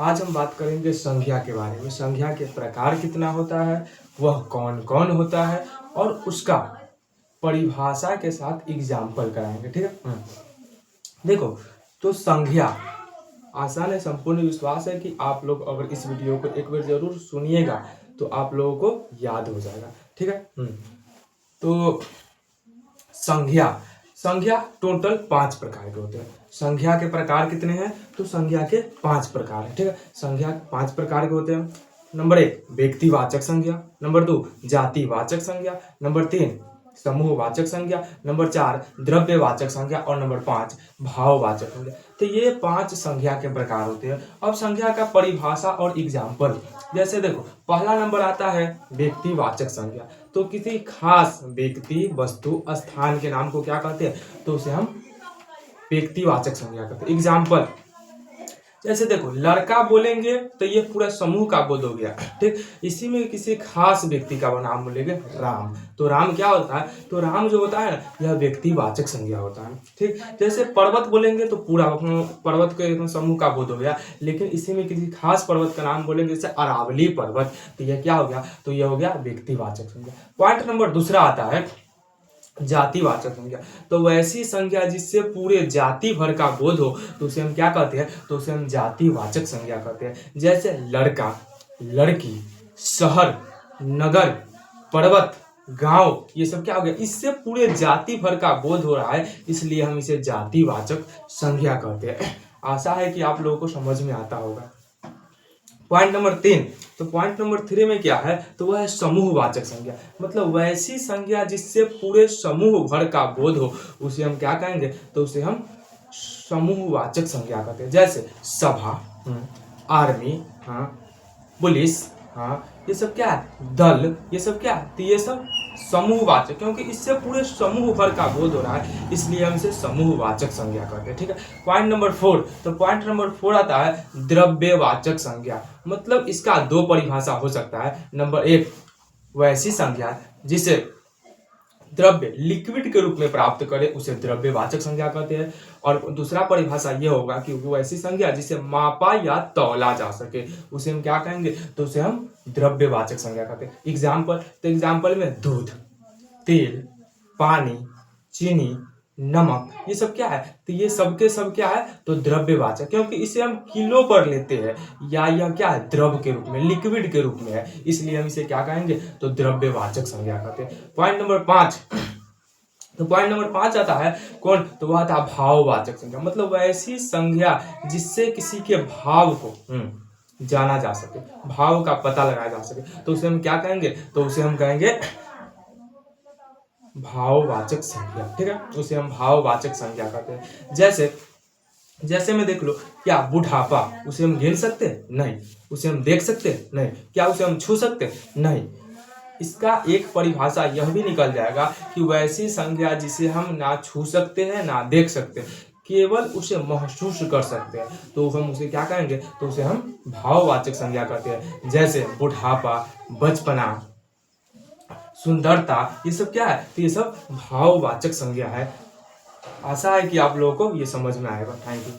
आज हम बात करेंगे संज्ञा के बारे में। संज्ञा के प्रकार कितना होता है, वह कौन कौन होता है और उसका परिभाषा के साथ एग्जाम्पल कराएंगे। ठीक है। देखो, तो संज्ञा आसान है, संपूर्ण विश्वास है कि आप लोग अगर इस वीडियो को एक बार जरूर सुनिएगा तो आप लोगों को याद हो जाएगा। ठीक है। तो संज्ञा संज्ञा टोटल 5 प्रकार के होते हैं। संज्ञा के प्रकार कितने हैं, तो संज्ञा के 5 प्रकार है। ठीक है। संज्ञा 5 प्रकार के होते हैं। नंबर 1 व्यक्तिवाचक संज्ञा, नंबर 2 जातिवाचक संज्ञा, नंबर 3 समूहवाचक संज्ञा, नंबर 4 द्रव्यवाचक संज्ञा और नंबर 5 भाववाचक संज्ञा। तो ये 5 संज्ञा के प्रकार होते हैं। अब संज्ञा का परिभाषा और एग्जाम्पल, जैसे देखो पहला नंबर आता है व्यक्तिवाचक संज्ञा। तो किसी खास व्यक्ति, वस्तु, स्थान के नाम को क्या कहते हैं, तो उसे हम व्यक्तिवाचक संज्ञा कहते हैं। एग्जाम्पल, जैसे देखो लड़का बोलेंगे तो ये पूरा समूह का बोध हो गया। ठीक, इसी में किसी खास व्यक्ति का नाम बोलेंगे राम, तो राम क्या होता है, तो राम जो होता है ना यह व्यक्तिवाचक संज्ञा होता है। ठीक, जैसे पर्वत बोलेंगे तो पूरा पर्वत के समूह का बोध हो गया, लेकिन इसी में किसी खास पर्वत का नाम बोलेंगे जैसे अरावली पर्वत, तो यह क्या हो गया, तो यह हो गया व्यक्तिवाचक संज्ञा। पॉइंट नंबर दूसरा आता है जातिवाचक संज्ञा। तो वैसी संज्ञा जिससे पूरे जाति भर का बोध हो तो उसे हम क्या कहते हैं, तो उसे हम जातिवाचक संज्ञा कहते हैं। जैसे लड़का, लड़की, शहर, नगर, पर्वत, गांव, ये सब क्या हो गया, इससे पूरे जाति भर का बोध हो रहा है, इसलिए हम इसे जातिवाचक संज्ञा कहते हैं। आशा है कि आप लोगों को समझ में आता होगा। पॉइंट नंबर 3, तो पॉइंट नंबर 3 में क्या है, तो वह है समूहवाचक संज्ञा। मतलब वैसी संज्ञा जिससे पूरे समूह भर का बोध हो उसे हम क्या कहेंगे, तो उसे हम समूहवाचक संज्ञा कहते हैं। जैसे सभा, आर्मी, पुलिस, ये सब क्या है, दल, ये सब क्या है, तो ये सब समूहवाचक, क्योंकि इससे पूरे समूह भर का बोध हो रहा है, इसलिए हम इसे समूहवाचक संज्ञा कहते हैं। ठीक है। पॉइंट नंबर 4, तो पॉइंट नंबर 4 आता है द्रव्यवाचक संज्ञा। मतलब इसका 2 परिभाषा हो सकता है। नंबर 1 वैसी संज्ञा जिसे द्रव्य लिक्विड के रूप में प्राप्त करे उसे द्रव्यवाचक संज्ञा कहते हैं, और दूसरा परिभाषा ये होगा कि वो ऐसी संज्ञा जिसे मापा या तौला जा सके उसे हम क्या कहेंगे, तो उसे हम द्रव्यवाचक संज्ञा कहते हैं। एग्जाम्पल, तो एग्जाम्पल में दूध, तेल, पानी, चीनी, नमक, ये सब क्या है, तो ये सब के सब क्या है, तो द्रव्यवाचक, क्योंकि इसे हम किलो पर लेते हैं या यह क्या है, द्रव के रूप में, लिक्विड के रूप में है, इसलिए हम इसे क्या कहेंगे, तो द्रव्यवाचक संज्ञा कहते हैं। पॉइंट नंबर 5, तो पॉइंट नंबर 5 आता है कौन, तो वह आता है भाववाचक संज्ञा। मतलब वैसी संज्ञा जिससे किसी के भाव को जाना जा सके, भाव का पता लगाया जा सके, तो उसे हम क्या कहेंगे, तो उसे हम कहेंगे भाववाचक संज्ञा। ठीक है, उसे हम भाववाचक संज्ञा कहते हैं। जैसे में देख लो, क्या बुढ़ापा, उसे हम गिन सकते हैं, नहीं। उसे हम देख सकते हैं, नहीं। क्या उसे हम छू सकते हैं, नहीं। इसका एक परिभाषा यह भी निकल जाएगा कि वैसी संज्ञा जिसे हम ना छू सकते हैं ना देख सकते हैं, केवल उसे महसूस कर सकते हैं, तो हम उसे क्या कहेंगे, तो उसे हम भाववाचक संज्ञा कहते हैं। जैसे बुढ़ापा, बचपना, सुंदरता, ये सब क्या है, तो ये सब भाववाचक संज्ञा है। आशा है कि आप लोगों को ये समझ में आएगा। Thank you.